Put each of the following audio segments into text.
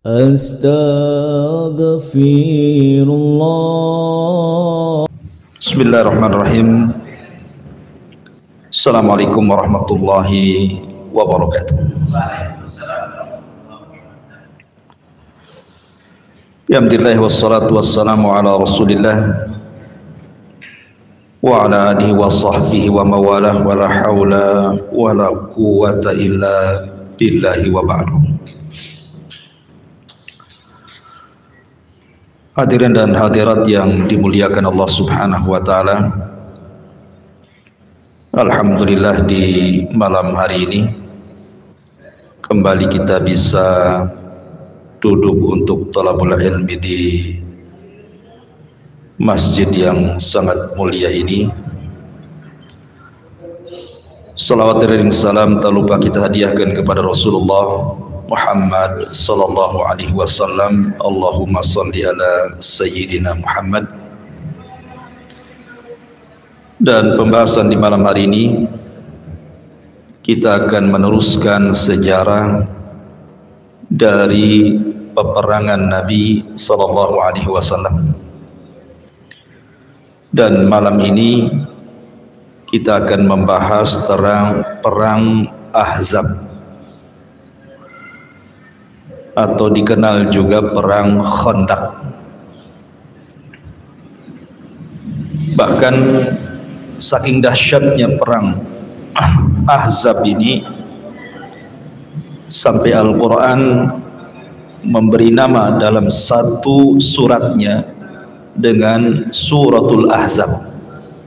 Astaghfirullah. Bismillahirrahmanirrahim. Assalamualaikum warahmatullahi wabarakatuh. Alhamdulillah wassalatu wassalamu ala Rasulillah wa ala alihi wa sahbihi wa mawalah wa la hawla wa la quwwata illa billahi wa ba'du. Hadirin dan hadirat yang dimuliakan Allah Subhanahu wa taala. Alhamdulillah di malam hari ini kembali kita bisa duduk untuk thalabul ilmi di masjid yang sangat mulia ini. Salawat dan salam tak lupa kita hadiahkan kepada Rasulullah Muhammad sallallahu alaihi wasallam. Allahumma salli ala sayyidina Muhammad. Dan pembahasan di malam hari ini kita akan meneruskan sejarah dari peperangan Nabi sallallahu alaihi wasallam. Dan malam ini kita akan membahas tentang perang Ahzab atau dikenal juga perang Khandaq. Bahkan saking dahsyatnya perang Ahzab ini sampai Al-Quran memberi nama dalam satu suratnya dengan Suratul Ahzab,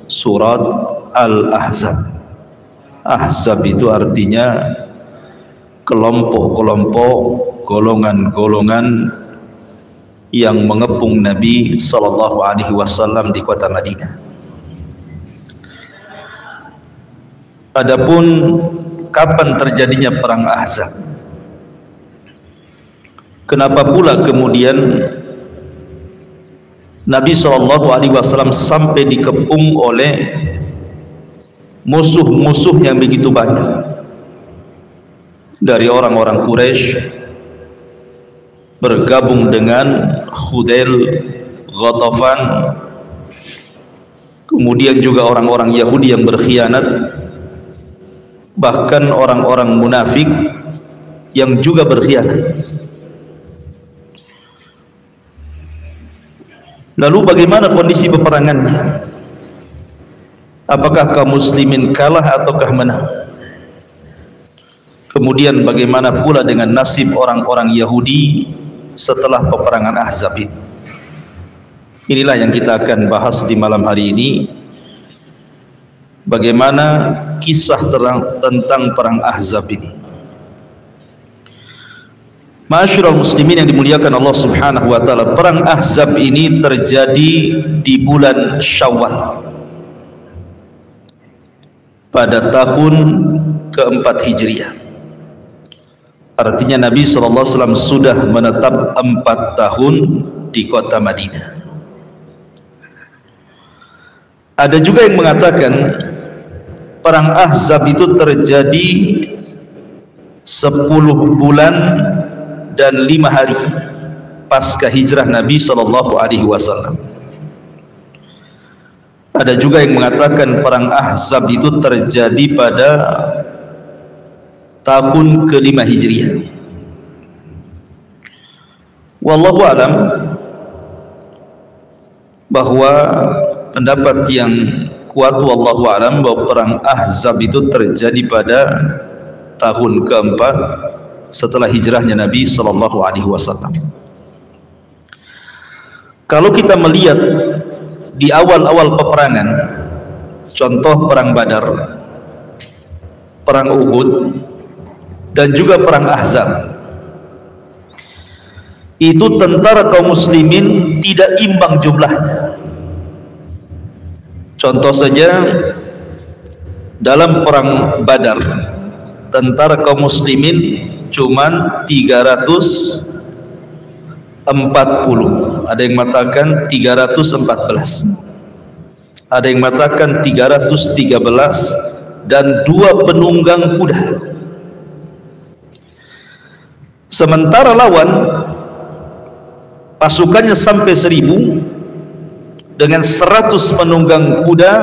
Surat Al-Ahzab. Ahzab itu artinya kelompok-kelompok, golongan-golongan yang mengepung Nabi sallallahu alaihi wasallam di kota Madinah. Adapun kapan terjadinya perang Ahzab? Kenapa pula kemudian Nabi sallallahu alaihi wasallam sampai dikepung oleh musuh-musuh yang begitu banyak, dari orang-orang Quraisy bergabung dengan Khudail, Ghatafan, kemudian juga orang-orang Yahudi yang berkhianat, bahkan orang-orang munafik yang juga berkhianat. Lalu bagaimana kondisi peperangannya? Apakah kaum muslimin kalah ataukah menang? Kemudian bagaimana pula dengan nasib orang-orang Yahudi setelah peperangan Ahzab ini? Inilah yang kita akan bahas di malam hari ini. Bagaimana kisah tentang perang Ahzab ini. Ma'asyiral muslimin yang dimuliakan Allah Subhanahu wa taala, perang Ahzab ini terjadi di bulan Syawal pada tahun keempat Hijriah. Artinya Nabi SAW sudah menetap 4 tahun di kota Madinah. Ada juga yang mengatakan perang Ahzab itu terjadi 10 bulan dan 5 hari pasca hijrah Nabi SAW. Ada juga yang mengatakan perang Ahzab itu terjadi pada tahun ke-5 Hijriah. Wallahu alam, bahwa pendapat yang kuat wallahu alam bahwa perang Ahzab itu terjadi pada tahun keempat setelah hijrahnya Nabi sallallahu alaihi wasallam. Kalau kita melihat di awal-awal peperangan, contoh perang Badar, perang Uhud, dan juga perang Ahzab, itu tentara kaum muslimin tidak imbang jumlahnya. Contoh saja dalam perang Badar, tentara kaum muslimin cuman 340, ada yang mengatakan 314, ada yang mengatakan 313, dan 2 penunggang kuda. Sementara lawan 600 pasukannya sampai 1000 dengan 100 penunggang kuda,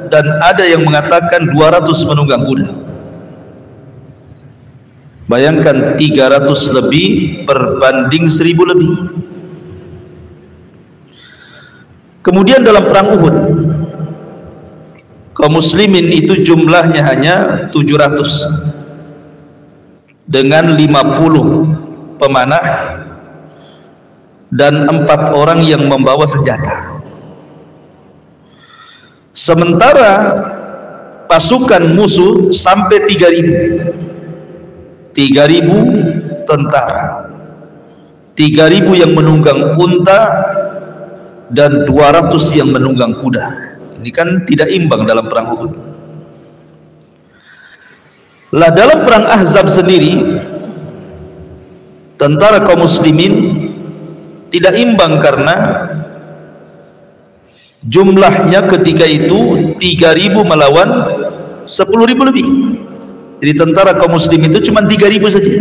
dan ada yang mengatakan 200 penunggang kuda. Bayangkan 300 lebih berbanding 1000 lebih. Kemudian dalam perang Uhud, kaum muslimin itu jumlahnya hanya 700 dengan 50 pemanah dan 4 orang yang membawa senjata. Sementara pasukan musuh sampai 3000 tentara, 3000 yang menunggang unta dan 200 yang menunggang kuda. Ini kan tidak imbang dalam perang Uhud. Lah dalam perang Ahzab sendiri, tentara kaum muslimin tidak imbang karena jumlahnya ketika itu 3000 melawan 10.000 lebih. Jadi tentara kaum muslim itu cuma 3000 saja.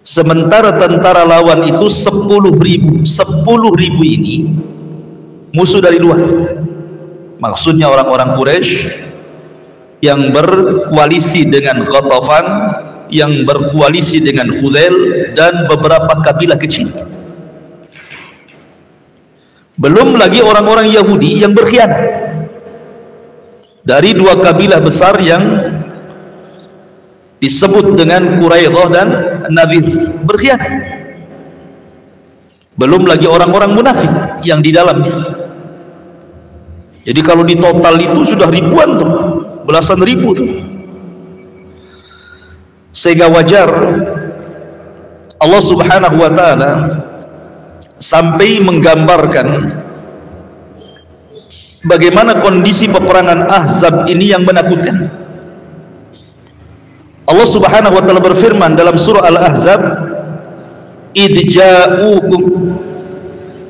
Sementara tentara lawan itu 10.000. 10.000 ini musuh dari luar. Maksudnya orang-orang Quraisy yang berkoalisi dengan Ghatafan, yang berkoalisi dengan Hudzail, dan beberapa kabilah kecil. Belum lagi orang-orang Yahudi yang berkhianat dari 2 kabilah besar yang disebut dengan Quraidah dan Nadir, berkhianat. Belum lagi orang-orang munafik yang di dalamnya. Jadi kalau di total itu sudah ribuan tuh, belasan ribu tuh. Sehingga wajar Allah Subhanahu wa ta'ala sampai menggambarkan bagaimana kondisi peperangan Ahzab ini yang menakutkan. Allah Subhanahu wa ta'ala berfirman dalam surah Al-Ahzab, idja'ukum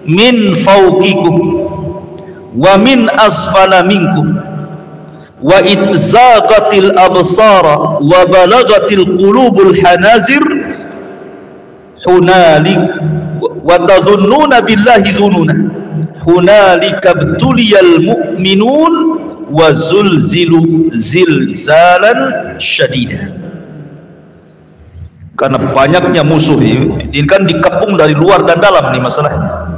min fawqikum wa min asfala minkum wa idzaqatil absara wa balagatil qulubul hanazir hunalik wa tadhunnuna billahi dhununa hunalika btuliyal mu'minun wa zulzilu zilzalan syadida. Karena banyaknya musuh ini kan dikepung dari luar dan dalam nih masalahnya.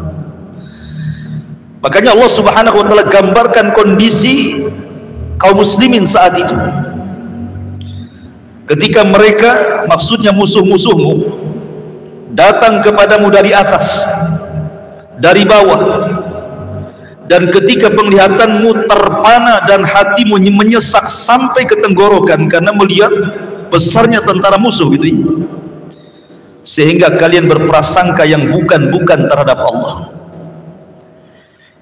Makanya Allah Subhanahu wa ta'ala gambarkan kondisi kaum muslimin saat itu ketika mereka, maksudnya musuh-musuhmu, datang kepadamu dari atas, dari bawah, dan ketika penglihatanmu terpana dan hatimu menyesak sampai ke tenggorokan karena melihat besarnya tentara musuh gitu ya, sehingga kalian berprasangka yang bukan-bukan terhadap Allah.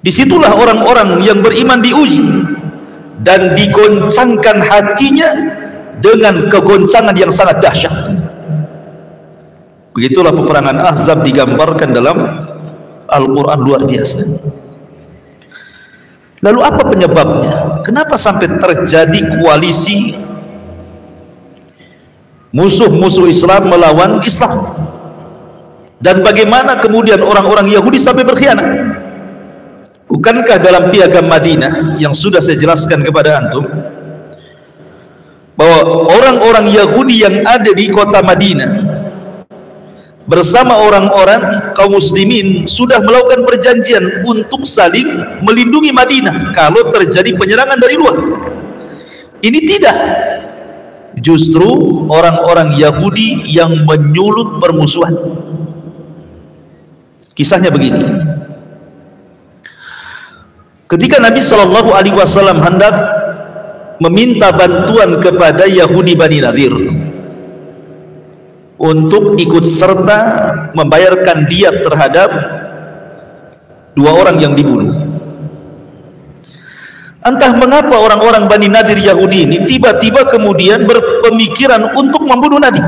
Disitulah orang-orang yang beriman diuji dan digoncangkan hatinya dengan kegoncangan yang sangat dahsyat. Begitulah peperangan Ahzab digambarkan dalam Al-Quran, luar biasa. Lalu apa penyebabnya? Kenapa sampai terjadi koalisi musuh-musuh Islam melawan Islam? Dan bagaimana kemudian orang-orang Yahudi sampai berkhianat? Bukankah dalam piagam Madinah yang sudah saya jelaskan kepada antum bahwa orang-orang Yahudi yang ada di kota Madinah bersama orang-orang kaum muslimin sudah melakukan perjanjian untuk saling melindungi Madinah kalau terjadi penyerangan dari luar? Ini tidak, justru orang-orang Yahudi yang menyulut permusuhan. Kisahnya begini, ketika Nabi SAW hendak meminta bantuan kepada Yahudi Bani Nadir untuk ikut serta membayarkan diat terhadap 2 orang yang dibunuh, entah mengapa orang-orang Bani Nadir Yahudi ini tiba-tiba kemudian berpemikiran untuk membunuh Nabi.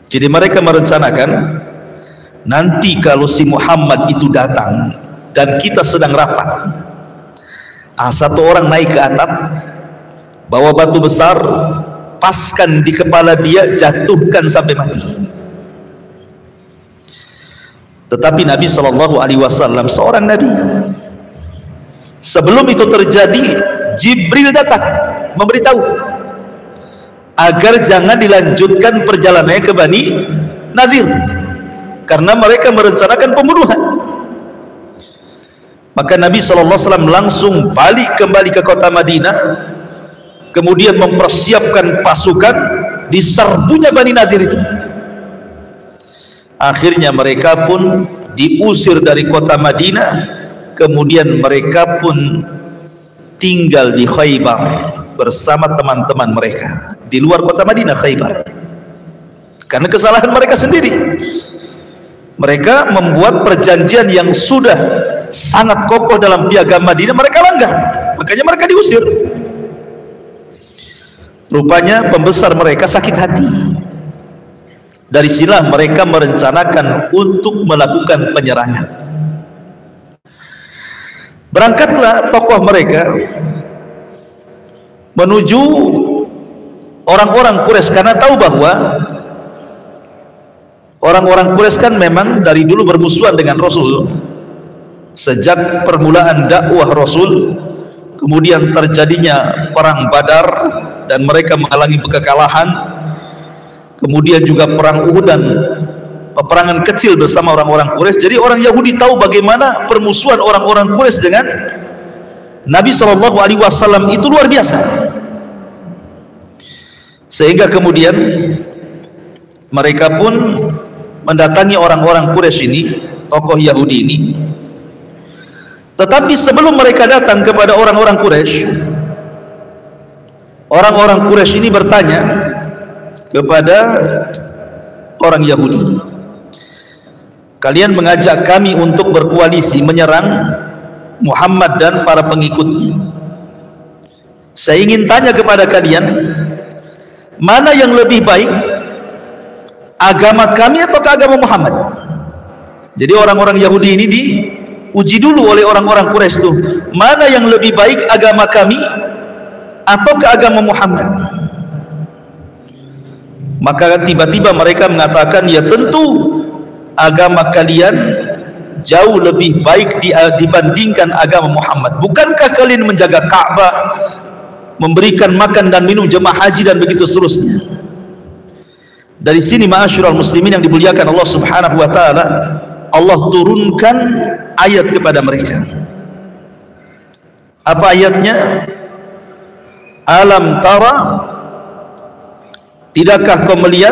Jadi mereka merencanakan, nanti kalau si Muhammad itu datang dan kita sedang rapat, satu orang naik ke atap, bawa batu besar, paskan di kepala dia, jatuhkan sampai mati. Tetapi Nabi SAW seorang Nabi. Sebelum itu terjadi, Jibril datang memberitahu agar jangan dilanjutkan perjalanannya ke Bani Nadir, karena mereka merencanakan pembunuhan. Maka Nabi SAW langsung balik kembali ke kota Madinah, kemudian mempersiapkan pasukan di serbunya Bani Nadir itu. Akhirnya mereka pun diusir dari kota Madinah, kemudian mereka pun tinggal di Khaybar bersama teman-teman mereka di luar kota Madinah, Khaybar, karena kesalahan mereka sendiri. Mereka membuat perjanjian yang sudah sangat kokoh dalam piagam Madinah, mereka langgar, makanya mereka diusir. Rupanya pembesar mereka sakit hati. Dari sinilah mereka merencanakan untuk melakukan penyerangan. Berangkatlah tokoh mereka menuju orang-orang Quraisy, karena tahu bahwa orang-orang Quraisy kan memang dari dulu bermusuhan dengan Rasul. Sejak permulaan dakwah Rasul, kemudian terjadinya perang Badar dan mereka mengalami kekalahan. Kemudian juga perang Uhud dan peperangan kecil bersama orang-orang Quraisy. Jadi orang Yahudi tahu bagaimana permusuhan orang-orang Quraisy dengan Nabi SAW itu luar biasa. Sehingga kemudian mereka pun mendatangi orang-orang Quraisy ini, tokoh Yahudi ini. Tetapi sebelum mereka datang kepada orang-orang Quraisy, orang-orang Quraisy ini bertanya kepada orang Yahudi, kalian mengajak kami untuk berkoalisi menyerang Muhammad dan para pengikutnya. Saya ingin tanya kepada kalian, mana yang lebih baik, agama kami atau agama Muhammad? Jadi orang-orang Yahudi ini diuji dulu oleh orang-orang Quraisy itu, mana yang lebih baik, agama kami atau ke agama Muhammad? Maka tiba-tiba mereka mengatakan, ya tentu agama kalian jauh lebih baik dibandingkan agama Muhammad. Bukankah kalian menjaga Ka'bah, memberikan makan dan minum jemaah haji dan begitu seterusnya? Dari sini ma'asyiral muslimin yang dimuliakan Allah Subhanahu wa taala, Allah turunkan ayat kepada mereka. Apa ayatnya? Alam tara, tidakkah kau melihat,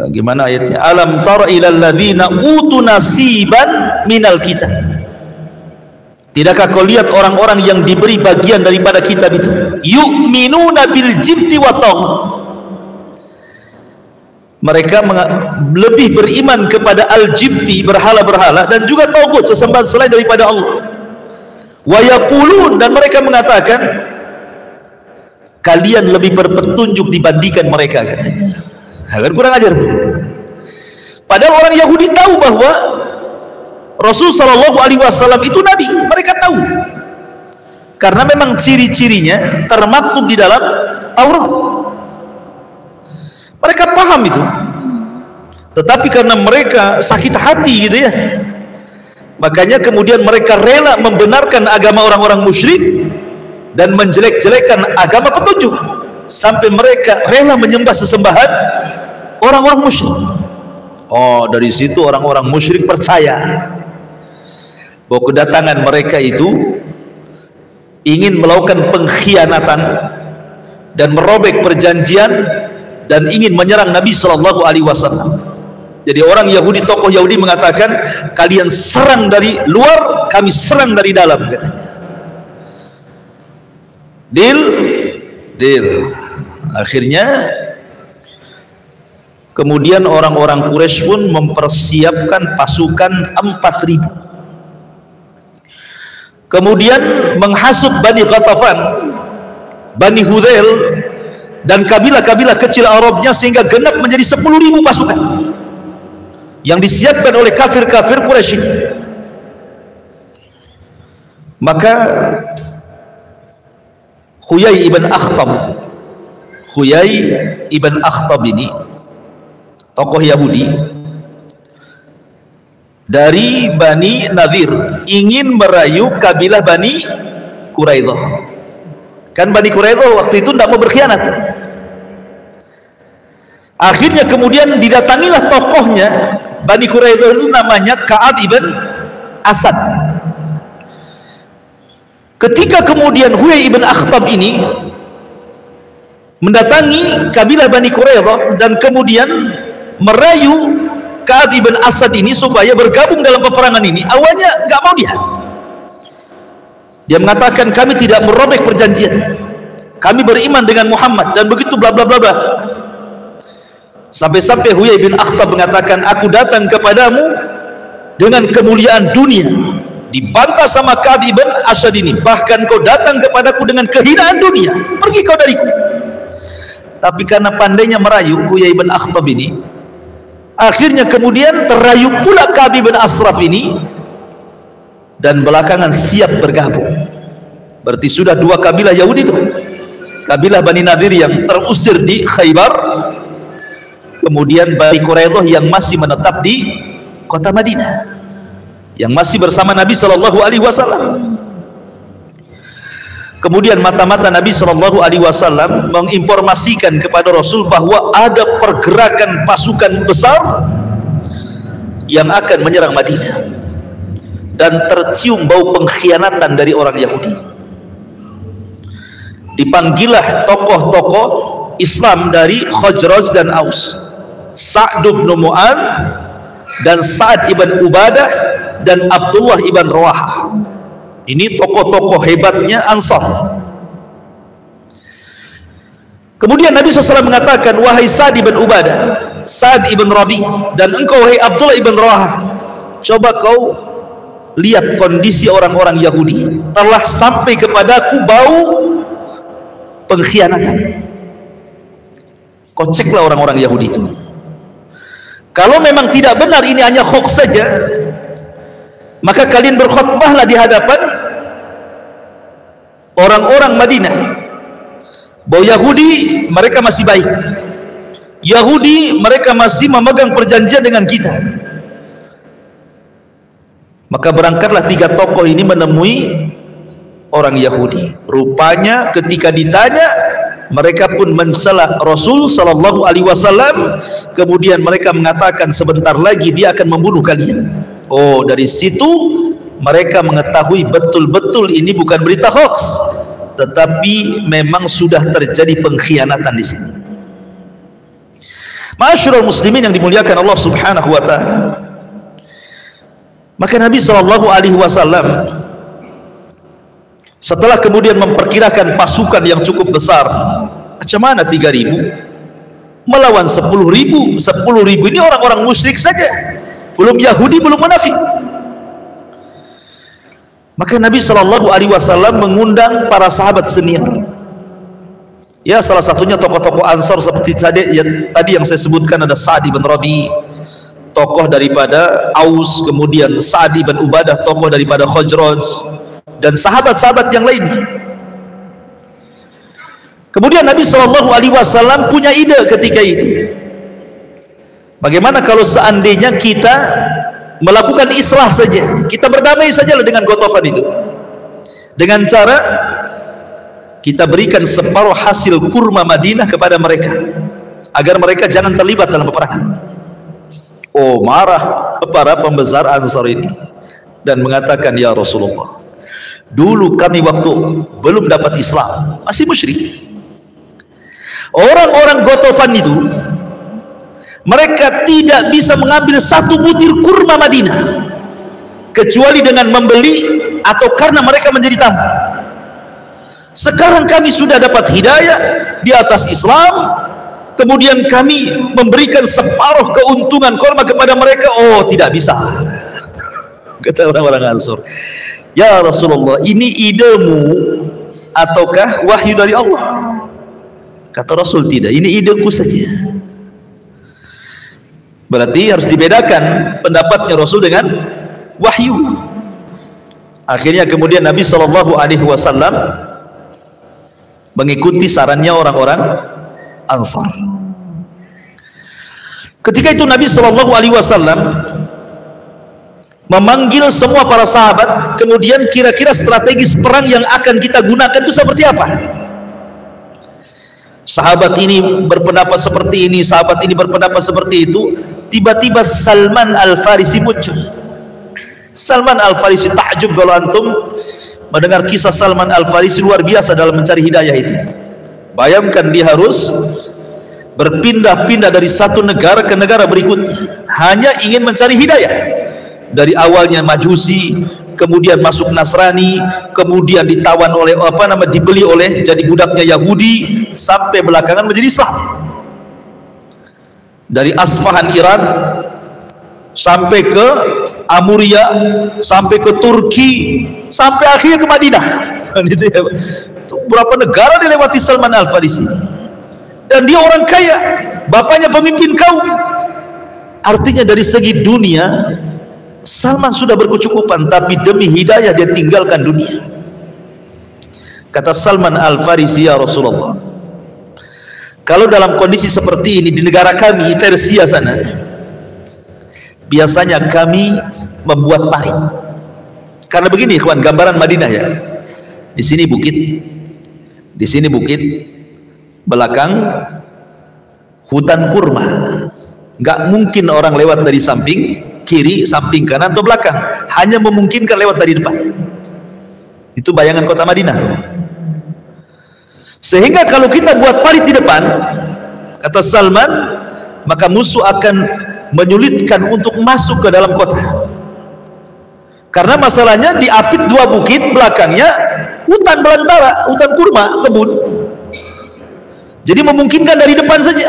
gimana ayatnya? Alam tara ilal ladzina utu nasiban minal kitab. Tidakkah kau lihat orang-orang yang diberi bagian daripada kitab itu, yu'minuna bil jibti wa taghut, mereka lebih beriman kepada al-jibti, berhala-berhala, dan juga taghut, sesembahan selain daripada Allah. Wa yaqulun, dan mereka mengatakan kalian lebih berpetunjuk dibandingkan mereka, katanya. Kan kurang ajar tuh. Padahal orang Yahudi tahu bahwa Rasul SAW itu Nabi, mereka tahu, karena memang ciri-cirinya termaktub di dalam Taurat. Mereka paham itu, tetapi karena mereka sakit hati gitu ya, makanya kemudian mereka rela membenarkan agama orang-orang musyrik dan menjelek-jelekan agama petunjuk, sampai mereka rela menyembah sesembahan orang-orang musyrik. Oh, dari situ orang-orang musyrik percaya bahwa kedatangan mereka itu ingin melakukan pengkhianatan dan merobek perjanjian dan ingin menyerang Nabi SAW. Jadi orang Yahudi, tokoh Yahudi mengatakan, kalian serang dari luar, kami serang dari dalam, katanya. Deal. Akhirnya kemudian orang-orang Quraisy pun mempersiapkan pasukan 4.000. Kemudian menghasut Bani Ghatafan, Bani Hudzail, dan kabilah-kabilah kecil Arabnya, sehingga genap menjadi 10.000 pasukan yang disiapkan oleh kafir-kafir Quraisy ini. Maka Huyai ibn Akhtab ini, tokoh Yahudi, dari Bani Nadir ingin merayu kabilah Bani Quraidah. Kan Bani Quraidah waktu itu tidak mau berkhianat. Akhirnya kemudian didatangilah tokohnya Bani Quraidah itu, namanya Ka'ab ibn Asad. Ketika kemudian Huyai ibn Akhtab ini mendatangi kabilah Bani Quraidah dan kemudian merayu Ka'ab ibn Asad ini supaya bergabung dalam peperangan ini, awalnya nggak mau dia mengatakan kami tidak merobek perjanjian, kami beriman dengan Muhammad dan begitu bla bla bla bla. Sampai-sampai Huyai bin Akhtab mengatakan, aku datang kepadamu dengan kemuliaan dunia, dibantah sama Ka'ab ibn Asad ini, bahkan kau datang kepadaku dengan kehinaan dunia, pergi kau dariku. Tapi karena pandainya merayu Huyai bin Akhtab ini, akhirnya kemudian terayu pula Ka'ab ibn Ashraf ini dan belakangan siap bergabung. Berarti sudah dua kabilah Yahudi itu, kabilah Bani Nadir yang terusir di Khaybar, kemudian Bani Quraidah yang masih menetap di kota Madinah, yang masih bersama Nabi Shallallahu Alaihi Wasallam. Kemudian mata-mata Nabi Shallallahu Alaihi Wasallam menginformasikan kepada Rasul bahwa ada pergerakan pasukan besar yang akan menyerang Madinah, dan tercium bau pengkhianatan dari orang Yahudi. Dipanggilah tokoh-tokoh Islam dari Khazraj dan Aus, Sa'd bin Mu'adz dan Sa'ad ibn Ubadah dan Abdullah ibn Rawahah. Ini tokoh-tokoh hebatnya Ansar. Kemudian Nabi SAW mengatakan, wahai Sa'ad ibn Ubadah, Sa'ad ibn Rabi, dan engkau wahai Abdullah ibn Rawahah, coba kau lihat kondisi orang-orang Yahudi, telah sampai kepadaku bau pengkhianatan. Kau ceklah orang-orang Yahudi itu. Kalau memang tidak benar ini hanya hoax saja, maka kalian berkhutbahlah di hadapan orang-orang Madinah bahwa Yahudi mereka masih baik, Yahudi mereka masih memegang perjanjian dengan kita. Maka berangkatlah tiga tokoh ini menemui orang Yahudi. Rupanya ketika ditanya, mereka pun mencela Rasul Sallallahu Alaihi Wasallam. Kemudian mereka mengatakan sebentar lagi dia akan membunuh kalian. Oh, dari situ mereka mengetahui betul-betul ini bukan berita hoax, tetapi memang sudah terjadi pengkhianatan di sini. Ma'asyiral muslimin yang dimuliakan Allah Subhanahu wa taala. Maka Nabi Sallallahu Alaihi Wasallam setelah kemudian memperkirakan pasukan yang cukup besar, macam mana 3.000 melawan 10.000? 10.000 ini orang-orang musyrik saja, belum Yahudi, belum munafik. Maka Nabi Shallallahu Alaihi Wasallam mengundang para sahabat senior. Ya, salah satunya tokoh-tokoh Ansar seperti tadi yang saya sebutkan, ada Sa'd ibn Rabi, tokoh daripada Aus, kemudian Sa'd ibn Ubadah, tokoh daripada Khazraj, dan sahabat-sahabat yang lainnya. Kemudian Nabi Shallallahu Alaihi Wasallam punya ide ketika itu, bagaimana kalau seandainya kita melakukan islah saja, kita berdamai saja dengan Ghatafan itu, dengan cara kita berikan separuh hasil kurma Madinah kepada mereka, agar mereka jangan terlibat dalam peperangan. Oh, marah para pembesar Ansar ini dan mengatakan, ya Rasulullah, dulu kami waktu belum dapat Islam masih musyrik. Orang-orang Ghatafan itu mereka tidak bisa mengambil satu butir kurma Madinah kecuali dengan membeli atau karena mereka menjadi tamu. Sekarang kami sudah dapat hidayah di atas Islam, kemudian kami memberikan separuh keuntungan kurma kepada mereka. Oh, tidak bisa, kata orang-orang Ansar. Ya Rasulullah, ini idemu ataukah wahyu dari Allah? Kata Rasul, tidak, ini ideku saja. Berarti harus dibedakan pendapatnya Rasul dengan wahyu. Akhirnya kemudian Nabi Shallallahu Alaihi Wasallam mengikuti sarannya orang-orang Ansar. Ketika itu Nabi Shallallahu Alaihi Wasallam memanggil semua para sahabat, kemudian kira-kira strategi perang yang akan kita gunakan itu seperti apa. Sahabat ini berpendapat seperti ini, sahabat ini berpendapat seperti itu. Tiba-tiba Salman Al-Farisi muncul. Salman Al-Farisi, takjub kalau antum mendengar kisah Salman Al-Farisi, luar biasa dalam mencari hidayah itu. Bayangkan dia harus berpindah-pindah dari satu negara ke negara berikutnya hanya ingin mencari hidayah. Dari awalnya Majusi, kemudian masuk Nasrani, kemudian ditawan oleh dibeli oleh jadi budaknya Yahudi, sampai belakangan menjadi Islam. Dari Asfahan Iran sampai ke Amuria, sampai ke Turki, sampai akhirnya ke Madinah. Berapa negara dilewati Salman Al-Farisi ini. Dan dia orang kaya, bapaknya pemimpin kaum. Artinya dari segi dunia Salman sudah berkecukupan, tapi demi hidayah dia tinggalkan dunia. Kata Salman Al-Farisi, ya Rasulullah, kalau dalam kondisi seperti ini di negara kami Persia sana, biasanya kami membuat parit. Karena begini ikhwan, gambaran Madinah ya, di sini bukit, belakang hutan kurma, nggak mungkin orang lewat dari samping kiri, samping kanan atau belakang, hanya memungkinkan lewat dari depan. Itu bayangan kota Madinah tuh. Sehingga kalau kita buat parit di depan, kata Salman, maka musuh akan menyulitkan untuk masuk ke dalam kota. Karena masalahnya diapit dua bukit, belakangnya hutan belantara, hutan kurma, kebun. Jadi memungkinkan dari depan saja.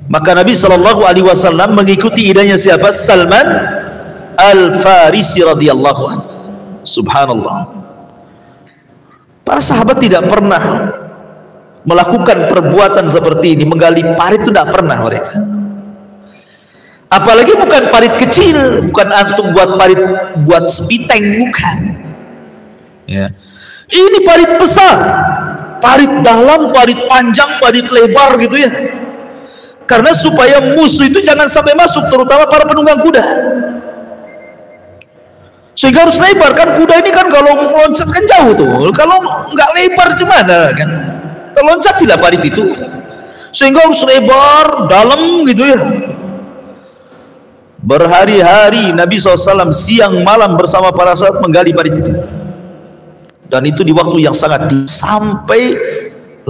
Maka Nabi SAW mengikuti idenya siapa? Salman Al-Farisi radhiyallahu anhu. Subhanallah. Para sahabat tidak pernah melakukan perbuatan seperti ini, menggali parit itu tidak pernah mereka. Apalagi bukan parit kecil, bukan antum buat parit buat sepiteng, bukan. Ya. Ini parit besar, parit dalam, parit panjang, parit lebar gitu ya. Karena supaya musuh itu jangan sampai masuk, terutama para penunggang kuda. Sehingga harus lebar, kan kuda ini kan kalau loncat kan jauh tuh, kalau nggak lebar gimana kan? Loncatilah parit itu. Sehingga harus lebar, dalam gitu ya. Berhari-hari Nabi SAW siang malam bersama para sahabat menggali parit itu. Dan itu di waktu yang sangat dingin, sampai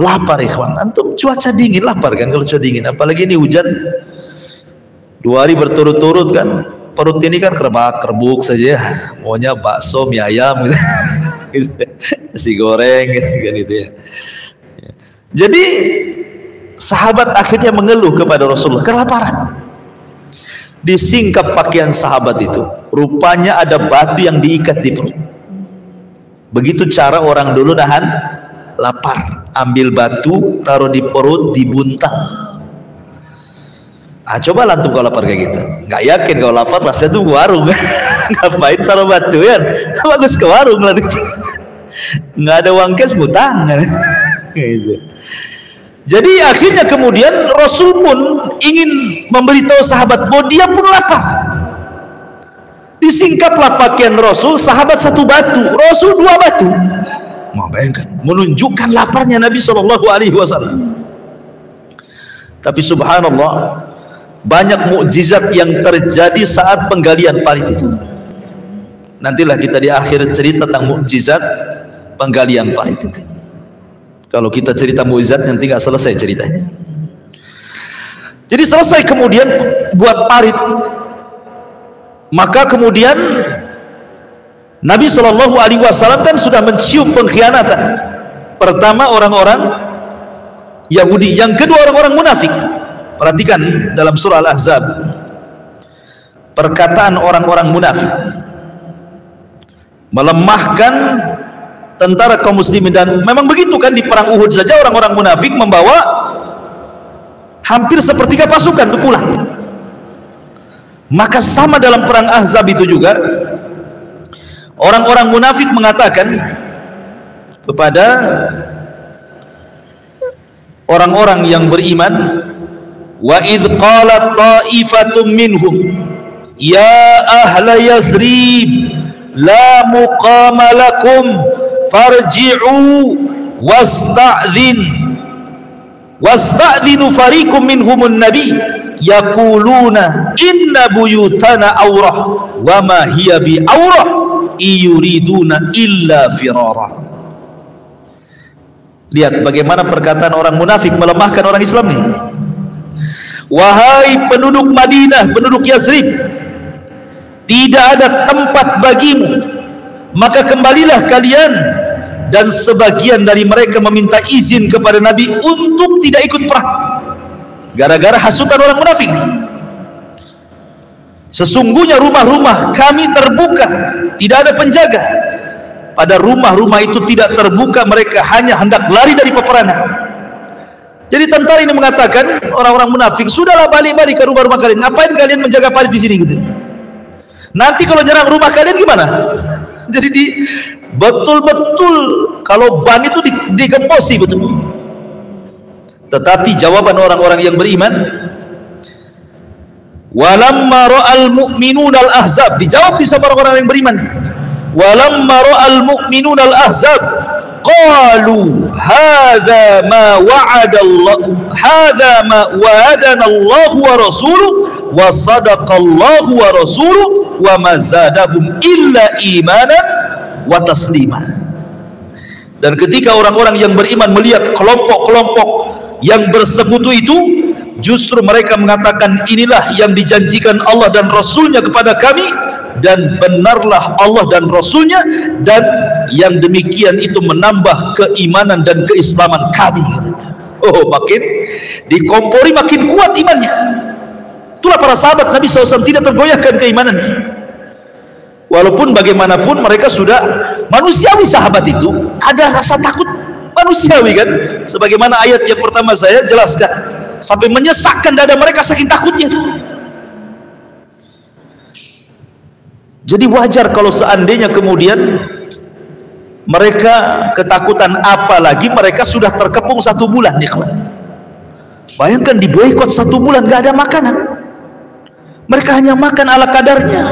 lapar ikhwan. Antum cuaca dingin lapar kan kalau cuaca dingin, apalagi ini hujan 2 hari berturut-turut kan, perut ini kan kerbak-kerbuk saja, maunya bakso, mie ayam gitu. Nasi goreng gitu ya. Jadi sahabat akhirnya mengeluh kepada Rasulullah kelaparan. Disingkap pakaian sahabat itu, rupanya ada batu yang diikat di perut. Begitu cara orang dulu nahan lapar, ambil batu taruh di perut, dibuntal. Coba antum kalau lapar kayak gitu, nggak yakin kalau lapar pasti itu warung. Ngapain taruh batu ya? Bagus ke warung lah. Nggak ada uang cash, ngutang. Gitu. Jadi akhirnya kemudian Rasul pun ingin memberitahu sahabat bahwa dia pun lapar. Disingkaplah pakaian Rasul, sahabat 1 batu, Rasul 2 batu. Bayangkan, menunjukkan laparnya Nabi SAW. Tapi subhanallah, banyak mukjizat yang terjadi saat penggalian parit itu. Nantilah kita di akhir cerita tentang mukjizat penggalian parit itu. Kalau kita cerita mukjizat nanti nggak selesai ceritanya. Jadi selesai kemudian buat parit, maka kemudian Nabi SAW kan sudah mencium pengkhianatan. Pertama orang-orang Yahudi, yang kedua orang-orang munafik. Perhatikan dalam surah Al-Ahzab, perkataan orang-orang munafik melemahkan tentara kaum muslimin. Dan memang begitu kan, di perang Uhud saja orang-orang munafik membawa hampir sepertiga pasukan untuk pulang. Maka sama dalam perang Ahzab itu juga, orang-orang munafik mengatakan kepada orang-orang yang beriman, wa idh qalat ta'ifatum minhum ya ahla Yathrib la muqama lakum farji'u wasta'dhinu fariqum minhumun nabi yaquluna inna buyutana awrah wa ma hiya bi awrah yuriduna illa firara. Lihat bagaimana perkataan orang munafik melemahkan orang Islam nih. Wahai penduduk Madinah, penduduk Yathrib, tidak ada tempat bagimu, maka kembalilah kalian. Dan sebagian dari mereka meminta izin kepada Nabi untuk tidak ikut perang gara-gara hasutan orang munafik. Sesungguhnya rumah-rumah kami terbuka, tidak ada penjaga. Pada rumah-rumah itu tidak terbuka, mereka hanya hendak lari dari peperangan. Jadi tentara ini mengatakan, orang-orang munafik, sudahlah balik-balik ke rumah-rumah kalian, ngapain kalian menjaga parit di sini gitu. Nanti kalau nyerang rumah kalian gimana? Jadi betul-betul kalau ban itu digembosi betul. Tetapi jawaban orang-orang yang beriman, walamma ra'al mu'minuna al-ahzab, dijawab di sama orang-orang yang beriman, walamma ra'al mu'minuna al-ahzab qalu hadza ma wa'ada Allah, hadza ma wa'adana Allah wa rasuluhu wa sadaqallahu wa rasuluhu wa ma zadahum illa imanan wa taslima. Dan ketika orang-orang yang beriman melihat kelompok-kelompok yang bersekutu itu, justru mereka mengatakan inilah yang dijanjikan Allah dan Rasulnya kepada kami, dan benarlah Allah dan Rasulnya, dan yang demikian itu menambah keimanan dan keislaman kami. Oh, makin dikompori, makin kuat imannya. Itulah para sahabat Nabi SAW, tidak tergoyahkan keimanannya. Walaupun bagaimanapun mereka sudah manusiawi, sahabat itu ada rasa takut manusiawi kan, sebagaimana ayat yang pertama saya jelaskan, sampai menyesakkan dada mereka saking takutnya itu. Jadi wajar kalau seandainya kemudian mereka ketakutan, apalagi mereka sudah terkepung 1 bulan nih kawan. Bayangkan di boikot 1 bulan gak ada makanan, mereka hanya makan ala kadarnya.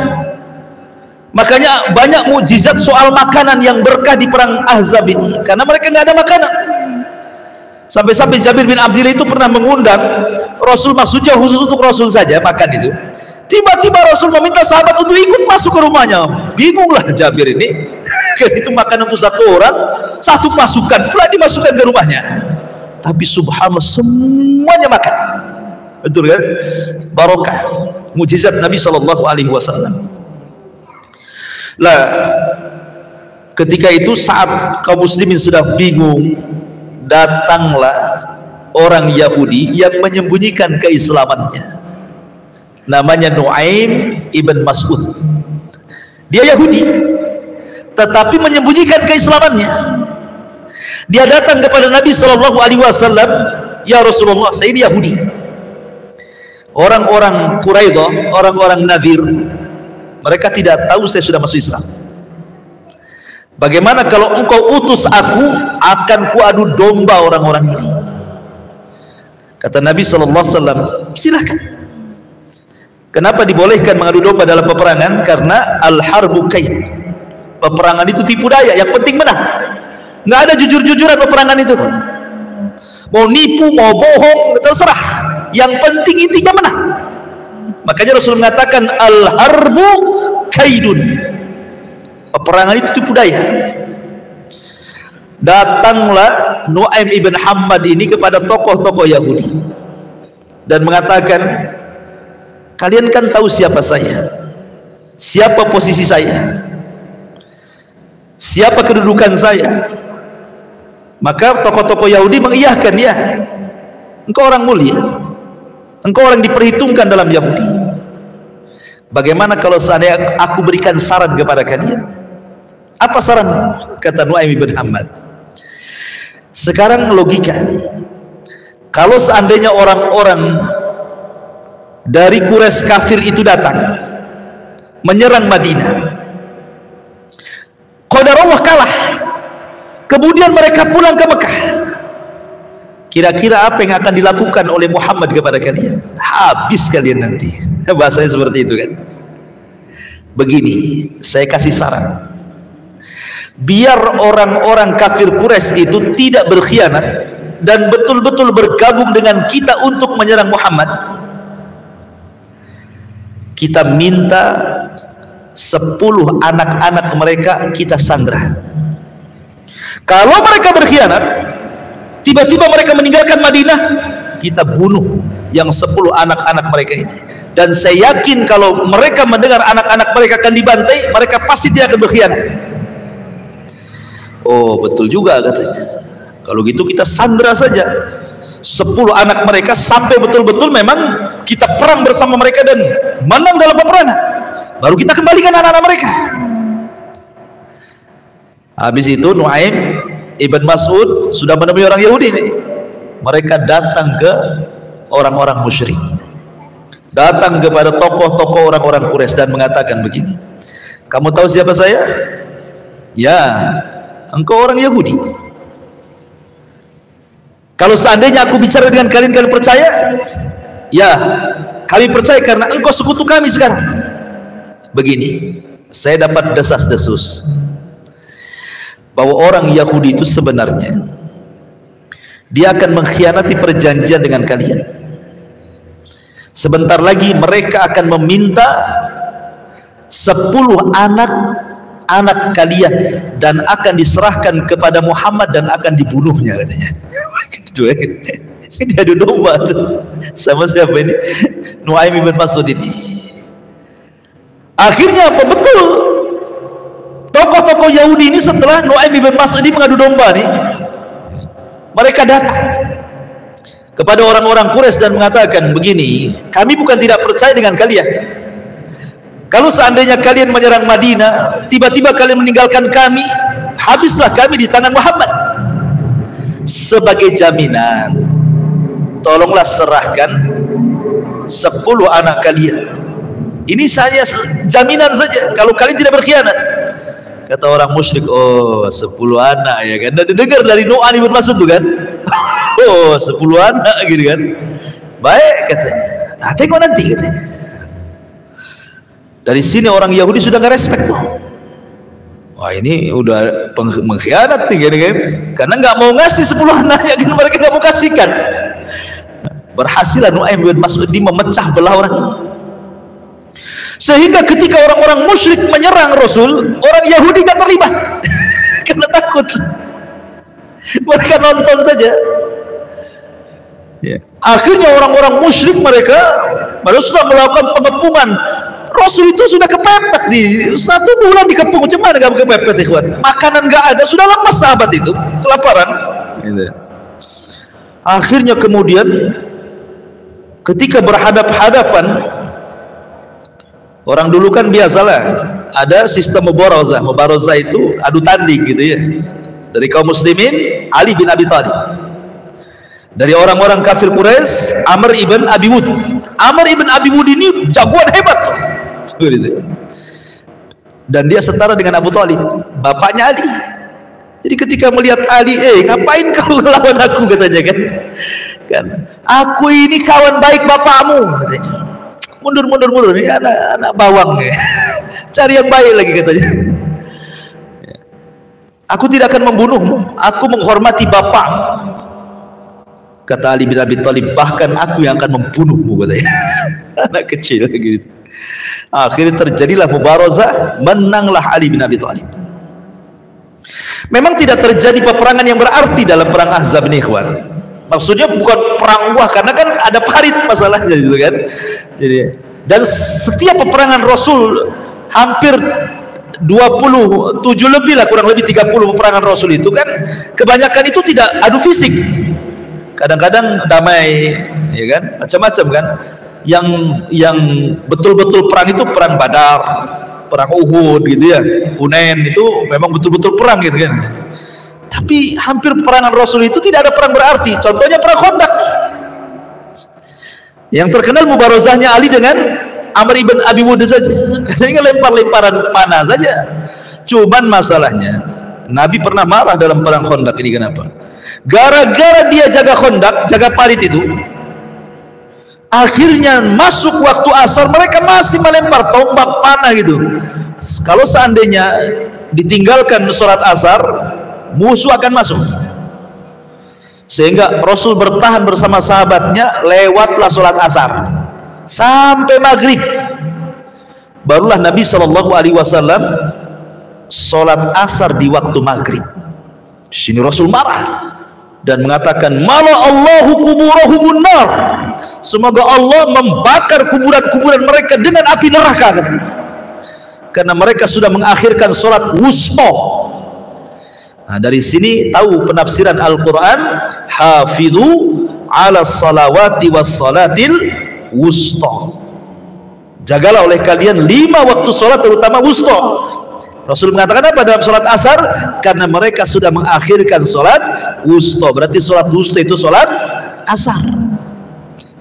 Makanya banyak mukjizat soal makanan yang berkah di perang Ahzab ini, karena mereka nggak ada makanan. Sampai-sampai Jabir bin Abdillah itu pernah mengundang Rasul, maksudnya khusus untuk Rasul saja makan itu. Tiba-tiba Rasul meminta sahabat untuk ikut masuk ke rumahnya. Bingunglah Jabir ini, itu makanan untuk 1 orang, 1 pasukan pula dimasukkan ke rumahnya. Tapi subhanallah semuanya makan. Betul kan? Barokah, mukjizat Nabi SAW. Lah, ketika itu saat kaum muslimin sudah bingung, datanglah orang Yahudi yang menyembunyikan keislamannya. Namanya Nuaim ibn Mas'ud. Dia Yahudi, tetapi menyembunyikan keislamannya. Dia datang kepada Nabi SAW, ya Rasulullah, saya ini Yahudi. Orang-orang Quraidah, orang-orang Nadir, mereka tidak tahu saya sudah masuk Islam. Bagaimana kalau engkau utus aku, akan kuadu domba orang-orang ini. Kata Nabi SAW, silakan. Kenapa dibolehkan mengadu domba dalam peperangan? Karena al-harbu kaid, peperangan itu tipu daya, yang penting menang. Nggak ada jujur-jujuran peperangan itu. Mau nipu, mau bohong, terserah, yang penting intinya menang. Makanya Rasul mengatakan al-harbu kaidun, peperangan itu tipu daya. Datanglah Nuaim ibn Hammad ini kepada tokoh-tokoh Yahudi dan mengatakan, kalian kan tahu siapa saya, siapa posisi saya, siapa kedudukan saya. Maka tokoh-tokoh Yahudi mengiyahkan, ya, engkau orang mulia, engkau orang diperhitungkan dalam Yahudi. Bagaimana kalau seandainya aku berikan saran kepada kalian? Apa saran? Kata Nuaim bin Hammad, sekarang logika, kalau seandainya orang-orang dari Quraisy kafir itu datang menyerang Madinah, qadarullah kalah, kemudian mereka pulang ke Mekah, kira-kira apa yang akan dilakukan oleh Muhammad kepada kalian? Habis kalian nanti. Bahasanya seperti itu kan. Begini, saya kasih saran, biar orang-orang kafir Quraisy itu tidak berkhianat dan betul-betul bergabung dengan kita untuk menyerang Muhammad. Kita minta 10 anak-anak mereka kita sandra. Kalau mereka berkhianat, tiba-tiba mereka meninggalkan Madinah, kita bunuh yang 10 anak-anak mereka ini. Dan saya yakin kalau mereka mendengar anak-anak mereka akan dibantai, mereka pasti tidak akan berkhianat. Oh, betul juga katanya. Kalau gitu kita sandra saja 10 anak mereka sampai betul-betul memang kita perang bersama mereka dan menang dalam peperangan, baru kita kembalikan anak-anak mereka. Habis itu Nuaim ibn Mas'ud sudah menemui orang Yahudi ini. Mereka datang ke orang-orang musyrik, datang kepada tokoh-tokoh orang-orang Quraisy dan mengatakan begini, kamu tahu siapa saya? Ya, engkau orang Yahudi. Kalau seandainya aku bicara dengan kalian, kalian percaya? Ya, kami percaya karena engkau sekutu kami sekarang. Begini, saya dapat desas-desus bahwa orang Yahudi itu sebenarnya dia akan mengkhianati perjanjian dengan kalian. Sebentar lagi mereka akan meminta 10 anak kalian dan akan diserahkan kepada Muhammad dan akan dibunuhnya katanya. Ini adu domba tuh sama siapa ini? Nuaim ibn Mas'ud ini. Akhirnya apa? Betul, tokoh-tokoh Yahudi ini setelah Nuaim ibn Mas'ud ini mengadu domba nih, mereka datang kepada orang-orang Quraisy dan mengatakan begini, kami bukan tidak percaya dengan kalian. Kalau seandainya kalian menyerang Madinah, tiba-tiba kalian meninggalkan kami, habislah kami di tangan Muhammad. Sebagai jaminan, tolonglah serahkan 10 anak kalian. Ini saja jaminan saja, kalau kalian tidak berkhianat. Kata orang musyrik, oh 10 anak ya kan. Dan dengar dari Nu'aim ibn Mas'ud tuh kan, oh 10 anak gitu kan. Baik katanya, nah, tengok nanti katanya. Dari sini orang Yahudi sudah nggak respect tuh. Wah, ini udah mengkhianat nih kan, karena nggak mau ngasih 10 anaknya kan, mereka nggak mau kasihkan. Berhasil Nuaim bin Mas'ud memecah belah orang ini, sehingga ketika orang-orang musyrik menyerang Rasul, orang Yahudi nggak terlibat karena takut. Mereka nonton saja ya. Akhirnya orang-orang musyrik mereka sudah melakukan pengepungan. Rasul itu sudah kepepet di 1 bulan dikepung, cuman nggak kepepet ikhwan, makanan nggak ada, sudah lemas sahabat itu, kelaparan gitu. Akhirnya kemudian ketika berhadap-hadapan, orang dulu kan biasalah ada sistem mubarazah. Mubarazah itu adu tanding gitu ya, dari kaum muslimin Ali bin Abi Thalib, dari orang-orang kafir Quraisy Amr ibn Abi Wud. Amr ibn Abi Wud ini jagoan hebat tuh, dan dia setara dengan Abu Thalib, bapaknya Ali. Jadi ketika melihat Ali, ngapain kau lawan aku katanya kan, aku ini kawan baik bapakmu katanya. Mundur ini anak bawang nih. Cari yang baik lagi katanya. Aku tidak akan membunuhmu, aku menghormati bapakmu. Kata Ali bin Abi Thalib, bahkan aku yang akan membunuhmu katanya. Anak kecil gitu. Akhirnya terjadilah mubarazah, menanglah Ali bin Abi Thalib. Memang tidak terjadi peperangan yang berarti dalam perang Ahzab ini ikhwan. Maksudnya bukan perang wah, karena kan ada parit masalahnya gitu kan. Jadi, dan setiap peperangan Rasul hampir 27 lebih lah, kurang lebih 30 peperangan Rasul itu kan, kebanyakan itu tidak adu fisik. Kadang-kadang damai ya kan, macam-macam kan. Yang betul-betul perang itu perang Badar, perang Uhud gitu ya, Hunain itu memang betul-betul perang gitu kan. Tapi hampir peperangan Rasul itu tidak ada perang berarti. Contohnya perang Khandaq. Yang terkenal mubarazahnya Ali dengan Amr ibn Abi Wud saja, karena lempar-lemparan panah saja. Cuman masalahnya Nabi pernah marah dalam perang Khandaq ini. Kenapa? Gara-gara dia jaga Khandaq, jaga parit itu, Akhirnya masuk waktu asar, mereka masih melempar tombak panah gitu. Kalau seandainya ditinggalkan sholat asar, musuh akan masuk. Sehingga Rasul bertahan bersama sahabatnya, lewatlah sholat asar sampai maghrib. Barulah Nabi SAW sholat asar di waktu maghrib. Di sini Rasul marah dan mengatakan, "Mala Allahu kuburahumun nar." Semoga Allah membakar kuburan-kuburan mereka dengan api neraka, katanya. Karena mereka sudah mengakhirkan sholat wusta. Nah, dari sini tahu penafsiran Al-Quran, hafidhu ala salawati was salatil wusta. Jagalah oleh kalian 5 waktu sholat, terutama wusta. Rasul mengatakan apa dalam sholat asar? Karena mereka sudah mengakhirkan sholat wusta. Berarti sholat wusta itu sholat asar.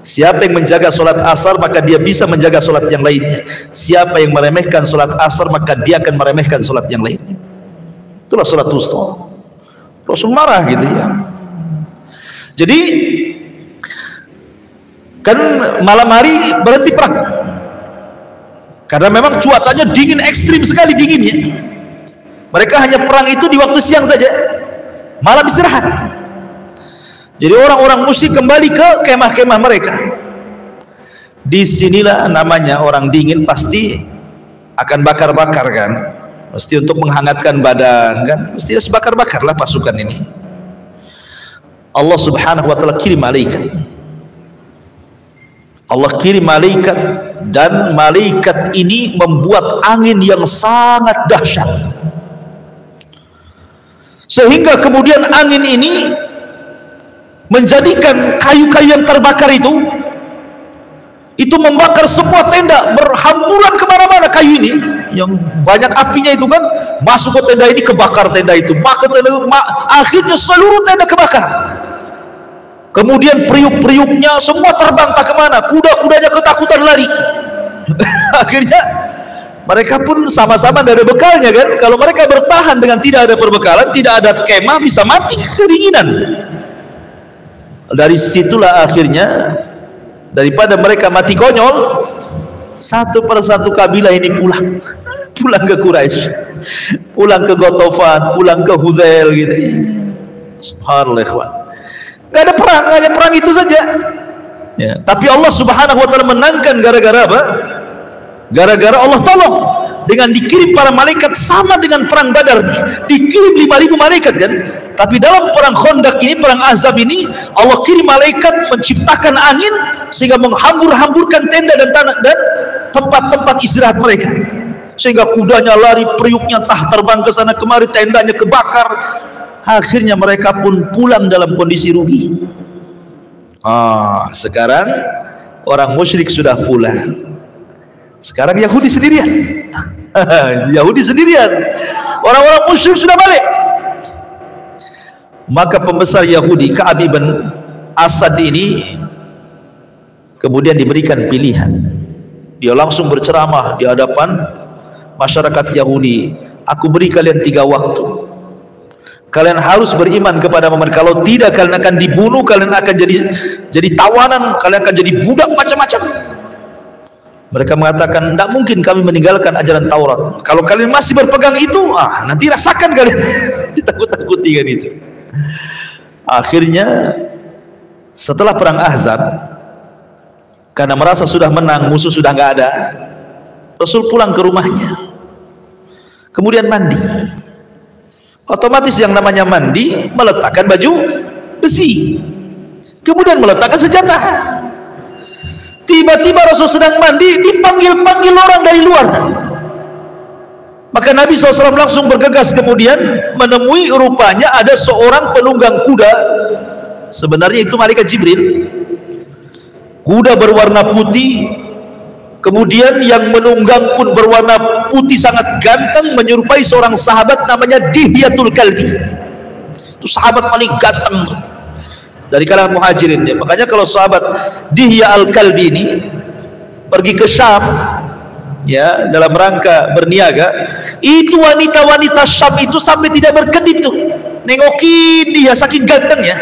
Siapa yang menjaga sholat asar, maka dia bisa menjaga sholat yang lainnya. Siapa yang meremehkan sholat asar, maka dia akan meremehkan sholat yang lainnya. Itulah sholat wusta. Rasul marah gitu ya. Jadi kan malam hari berhenti perang, karena memang cuacanya dingin, ekstrim sekali dinginnya. Mereka hanya perang itu di waktu siang saja, malam istirahat. Jadi orang-orang musyrik kembali ke kemah-kemah mereka. Disinilah namanya orang dingin, pasti akan bakar-bakar kan, mesti untuk menghangatkan badan kan, mesti bakar-bakarlah pasukan ini. Allah Subhanahu wa ta'ala kirim malaikat. Allah kirim malaikat, dan malaikat ini membuat angin yang sangat dahsyat, sehingga kemudian angin ini menjadikan kayu-kayu yang terbakar itu membakar semua tenda, berhamburan kemana-mana kayu ini yang banyak apinya itu kan, masuk ke tenda ini, kebakar tenda itu, maka tenda itu, akhirnya seluruh tenda kebakar. Kemudian periuk-periuknya semua terbang tak kemana, kuda-kudanya ketakutan lari. Akhirnya mereka pun sama-sama dari bekalnya kan. Kalau mereka bertahan dengan tidak ada perbekalan, tidak ada kemah, bisa mati kedinginan. Dari situlah akhirnya, daripada mereka mati konyol, satu persatu kabilah ini pulang ke Quraisy, pulang ke Ghatafan, pulang ke Hudzail gitu. Subhanallah. Gak ada perang, hanya perang itu saja ya. Tapi Allah Subhanahu wa ta'ala menangkan gara-gara apa? Gara-gara Allah tolong dengan dikirim para malaikat, sama dengan perang Badar nih, dikirim 5.000 malaikat kan. Tapi dalam perang Khandaq ini, perang Ahzab ini, Allah kirim malaikat menciptakan angin sehingga menghambur-hamburkan tenda dan tanah dan tempat-tempat istirahat mereka, sehingga kudanya lari, periuknya terbang ke sana kemari, tendanya kebakar. Akhirnya mereka pun pulang dalam kondisi rugi. Sekarang orang musyrik sudah pulang, sekarang Yahudi sendirian. Yahudi sendirian, orang-orang musyrik sudah balik. Maka pembesar Yahudi Ka'ab bin Asad ini kemudian diberikan pilihan. Dia langsung berceramah di hadapan masyarakat Yahudi, "Aku beri kalian 3 waktu. Kalian harus beriman kepada Muhammad. Kalau tidak, kalian akan dibunuh, kalian akan jadi tawanan, kalian akan jadi budak, macam-macam." Mereka mengatakan, "Tidak mungkin kami meninggalkan ajaran Taurat. Kalau kalian masih berpegang itu, nanti rasakan kalian." Ditakut-takuti kan itu. Akhirnya setelah perang Ahzab, karena merasa sudah menang, musuh sudah nggak ada, Rasul pulang ke rumahnya, kemudian mandi. Otomatis yang namanya mandi, meletakkan baju besi, kemudian meletakkan senjata. Tiba-tiba Rasul sedang mandi, dipanggil-panggil orang dari luar. Maka Nabi SAW langsung bergegas, kemudian menemui, rupanya ada seorang penunggang kuda. Sebenarnya itu malaikat Jibril. Kuda berwarna putih, kemudian yang menunggang pun berwarna putih sangat ganteng, menyerupai seorang sahabat namanya Dihyatul Kalbi. Itu sahabat paling ganteng dari kalangan muhajirin ya. Makanya kalau sahabat Dihya al-Kalbi ini pergi ke Syam ya, dalam rangka berniaga, itu wanita-wanita Syam itu sampai tidak berkedip tuh nengokin dia, saking gantengnya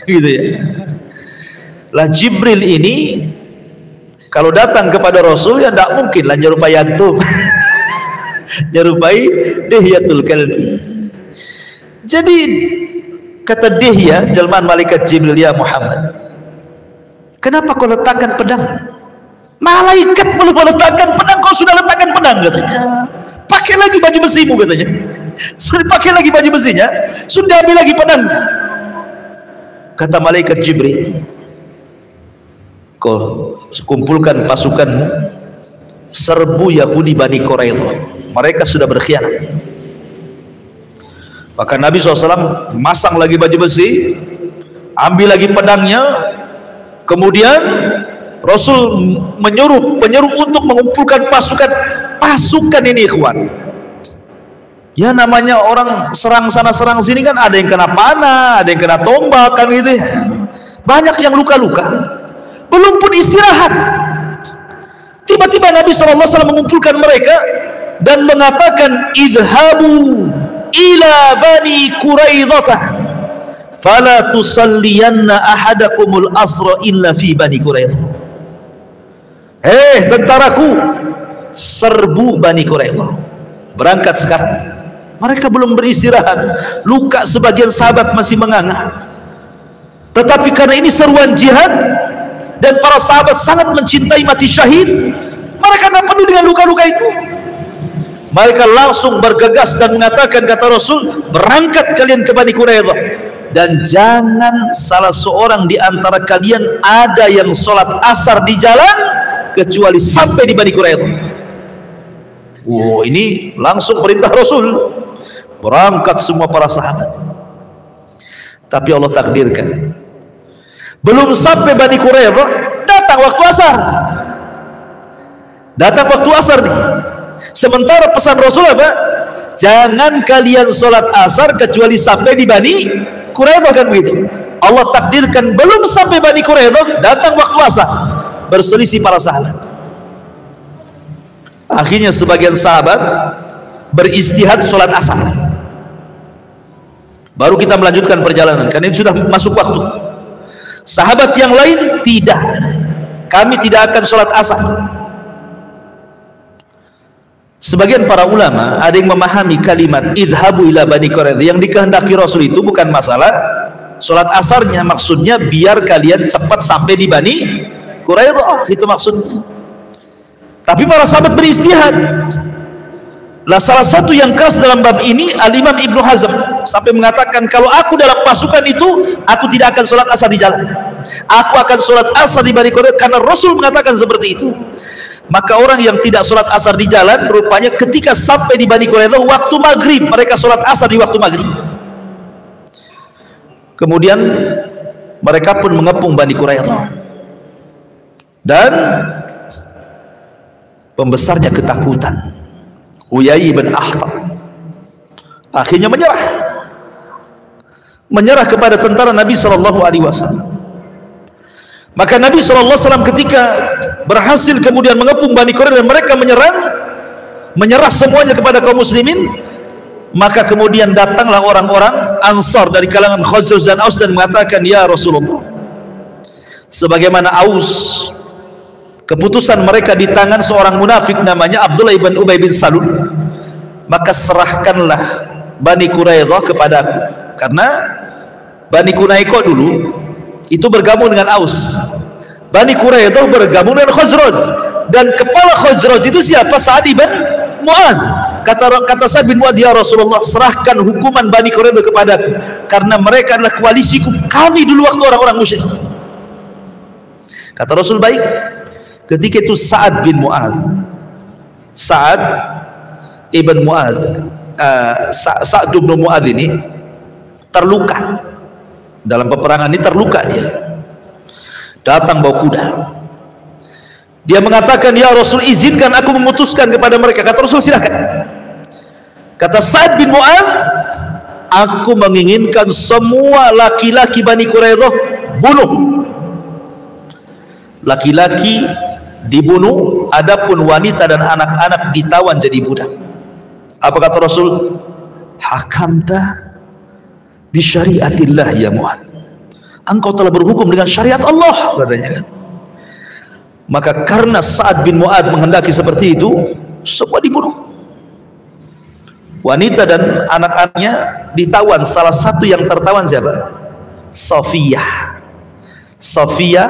gitu ya. Lah Jibril ini kalau datang kepada Rasul ya tidak mungkin lah nyerupai antum. Nyerupai Dihyatul Kalbi. Jadi kata Dihya, jelmaan malaikat Jibril, ya Muhammad, kenapa kau letakkan pedang? Malaikat belum meletakkan pedang, kau sudah letakkan pedang, katanya. Pakai lagi baju besimu, katanya. Sudah pakai lagi baju besinya, sudah ambil lagi pedang. Kata malaikat Jibril, kau kumpulkan pasukanmu, serbu Yahudi Bani Quraidah. Mereka sudah berkhianat. Maka Nabi SAW masang lagi baju besi, ambil lagi pedangnya, kemudian Rasul penyeru untuk mengumpulkan pasukan ini, ikhwan. Ya namanya orang serang sana serang sini kan, ada yang kena panah, ada yang kena tombak kan gitu ya. Banyak yang luka-luka, belum pun istirahat. Tiba-tiba Nabi SAW mengumpulkan mereka dan mengatakan, idhabu ila Bani Quraidah fala tusalliyanna ahadakumul asra illa fi Bani Quraidah. Tentaraku, serbu Bani Quraidah, berangkat sekarang. Mereka belum beristirahat, luka sebagian sahabat masih menganga, tetapi karena ini seruan jihad dan para sahabat sangat mencintai mati syahid, mereka tidak peduli dengan luka-luka itu. Mereka langsung bergegas dan mengatakan, kata Rasul, berangkat kalian ke Bani Quraidah, dan jangan salah seorang di antara kalian ada yang sholat asar di jalan kecuali sampai di Bani Quraidah. Ini langsung perintah Rasul, berangkat semua para sahabat. Tapi Allah takdirkan, belum sampai Bani Quraidah, datang waktu asar. Datang waktu asar nih. Sementara pesan Rasul apa? Jangan kalian sholat asar kecuali sampai di Bani Quraidah, kan begitu. Allah takdirkan belum sampai Bani Quraidah, datang waktu asar, berselisih para sahabat. Akhirnya sebagian sahabat beristihad sholat asar, baru kita melanjutkan perjalanan, karena ini sudah masuk waktu. Sahabat yang lain tidak, kami tidak akan sholat asar. Sebagian para ulama ada yang memahami kalimat idhabu ila Bani Quraidah, yang dikehendaki Rasul itu bukan masalah sholat asarnya, maksudnya biar kalian cepat sampai di Bani Quraidah, itu maksudnya. Tapi para sahabat beristihad. Lah salah satu yang keras dalam bab ini Al-Imam Ibnu Hazm sampai mengatakan, kalau aku dalam pasukan itu, aku tidak akan sholat asar di jalan, aku akan sholat asar di Bani Quraidah, karena Rasul mengatakan seperti itu. Maka orang yang tidak sholat asar di jalan, rupanya ketika sampai di Bani Quraidah waktu maghrib, mereka sholat asar di waktu maghrib. Kemudian mereka pun mengepung Bani Quraidah, dan pembesarnya ketakutan, Uyai bin Akhtab, akhirnya menyerah kepada tentara Nabi SAW. Maka Nabi SAW ketika berhasil kemudian mengepung Bani Quraidah dan mereka menyerah semuanya kepada kaum muslimin, maka kemudian datanglah orang-orang Ansar dari kalangan Khazraj dan Aus dan mengatakan, ya Rasulullah, sebagaimana Aus keputusan mereka di tangan seorang munafik namanya Abdullah ibn Ubay bin Salul, maka serahkanlah Bani Quraidah kepadaku. Karena Bani Quraidah dulu itu bergabung dengan Aus, Bani Quraidah bergabung dengan Khazraj, dan kepala Khazraj itu siapa? Sa'ad bin Mu'adz. Kata Sa'ad bin Mu'adz, ya Rasulullah, serahkan hukuman Bani Quraidah kepadaku, karena mereka adalah koalisiku, kami dulu waktu orang-orang musyrik. Kata Rasul, baik. Ketika itu Sa'ad bin Mu'adz, Sa'ad ibn Mu'adz, Sa'ad bin Mu'adz ini terluka dalam peperangan ini, terluka dia, datang bawa kuda. Dia mengatakan, ya Rasul, izinkan aku memutuskan kepada mereka. Kata Rasul, silakan. Kata Sa'ad bin Mu'adz, aku menginginkan semua laki-laki Bani Quraidah bunuh, laki-laki dibunuh, adapun wanita dan anak-anak ditawan jadi budak. Apa kata Rasul? Hakamta bi syariatillah ya Mu'adz, engkau telah berhukum dengan syariat Allah, katanya kan. Maka karena Sa'ad bin Mu'adz menghendaki seperti itu, semua dibunuh. Wanita dan anak-anaknya ditawan. Salah satu yang tertawan siapa? Safiyah. Safiyah,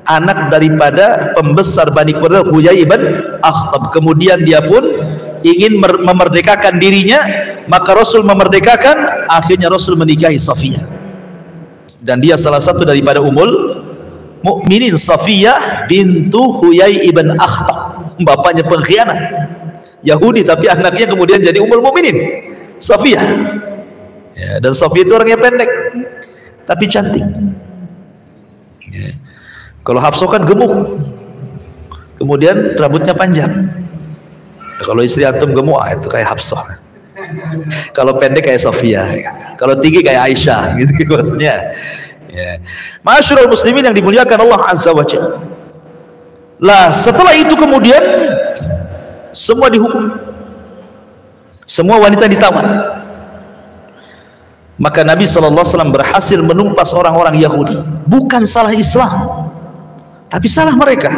anak daripada pembesar Bani Quraidah Huyai bin Akhtab. Kemudian dia pun ingin memerdekakan dirinya, maka Rasul memerdekakan. Akhirnya Rasul menikahi Safiyah, dan dia salah satu daripada Ummul Mukminin, Safiyah bintu Huyai ibn Akhtab. Bapaknya pengkhianat Yahudi, tapi anaknya kemudian jadi Ummul Mukminin, Safiyah. Ya, dan Safiyah itu orangnya pendek tapi cantik. Ya. Kalau Hafsah kan gemuk, kemudian rambutnya panjang. Kalau istri antum gemuk, itu kayak Hafsah. Kalau pendek kayak Safiyah, kalau tinggi kayak Aisyah, gitu maksudnya. Ya. Ma'asyiral muslimin yang dimuliakan Allah Azza wa Jalla. Lah setelah itu kemudian semua dihukum, semua wanita ditawan. Maka Nabi SAW berhasil menumpas orang-orang Yahudi. Bukan salah Islam, tapi salah mereka,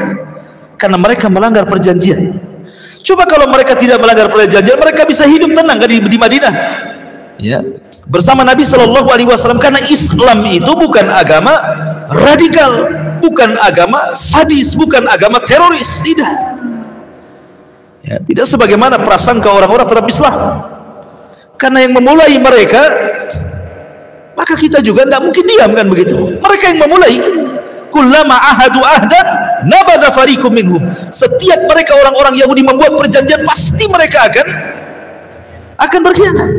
karena mereka melanggar perjanjian. Coba kalau mereka tidak melanggar perjanjian, mereka bisa hidup tenang kan di Madinah, ya, bersama Nabi SAW. Karena Islam itu bukan agama radikal, bukan agama sadis, bukan agama teroris, tidak. Ya, tidak sebagaimana prasangka orang-orang terhadap Islam. Karena yang memulai mereka, maka kita juga tidak mungkin diam kan begitu. Mereka yang memulai. Kullama ahadu ahdan nabadha fariqum minhum. Setiap mereka orang-orang Yahudi membuat perjanjian, pasti mereka akan berkhianat.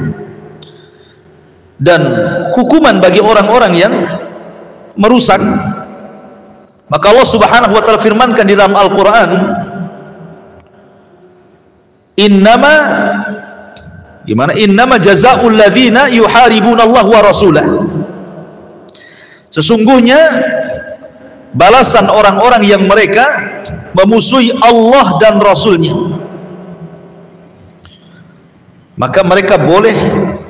Dan hukuman bagi orang-orang yang merusak, maka Allah Subhanahu wa taala firmankan di dalam Al-Qur'an, innama jazaa'ul ladzina yuharibunallaha wa rasulah. Sesungguhnya balasan orang-orang yang mereka memusuhi Allah dan Rasulnya, maka mereka boleh,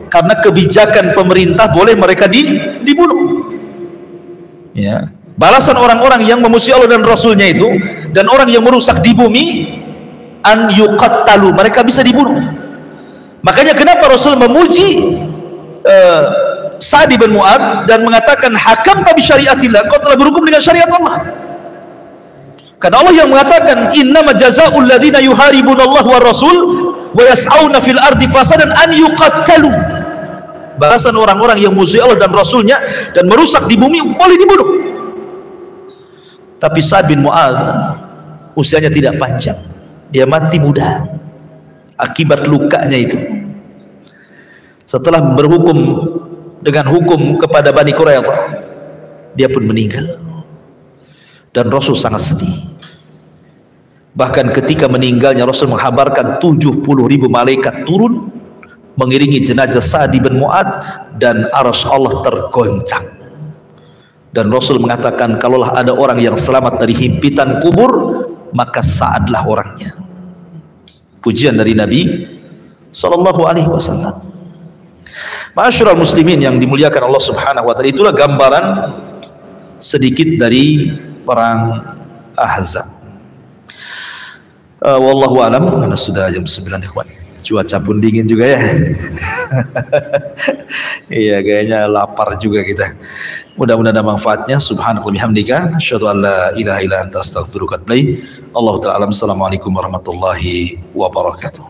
karena kebijakan pemerintah, boleh mereka dibunuh. Ya. Balasan orang-orang yang memusuhi Allah dan Rasulnya itu, dan orang yang merusak di bumi, an yuqattalu, mereka bisa dibunuh. Makanya kenapa Rasul memuji Sa'ad bin Mu'adz dan mengatakan, hakam tabi syariatillah, kau telah berhukum dengan syariat Allah. Karena Allah yang mengatakan, innama jazaa'ul ladzina yuharibunallaha wa rasul wa yas'auna fil ardi fasadan an yuqattalu. Balasan orang-orang yang musuh Allah dan Rasulnya dan merusak di bumi boleh dibunuh. Tapi Sa'ad bin Mu'adz usianya tidak panjang, dia mati muda akibat lukanya itu. Setelah berhukum dengan hukum kepada Bani Quraidah, dia pun meninggal, dan Rasul sangat sedih. Bahkan ketika meninggalnya, Rasul menghabarkan 70.000 malaikat turun mengiringi jenazah Sa'ad bin Mu'adz, dan arsy Allah tergoncang. Dan Rasul mengatakan, kalaulah ada orang yang selamat dari himpitan kubur, maka Sa'adlah orangnya. Pujian dari Nabi SAW. Ma'asyiral muslimin yang dimuliakan Allah Subhanahu wa taala, itulah gambaran sedikit dari perang Ahzab. Wallahu alam, karena sudah jam 9 ikhwan. Cuaca pun dingin juga ya. Iya, kayaknya lapar juga kita. Mudah-mudahan ada manfaatnya. Subhanallah bihamdika, asyhadu an la ilaha illa anta, astaghfiruka wa atubu ilaik. Allahu ta'ala alam. Assalamualaikum warahmatullahi wabarakatuh.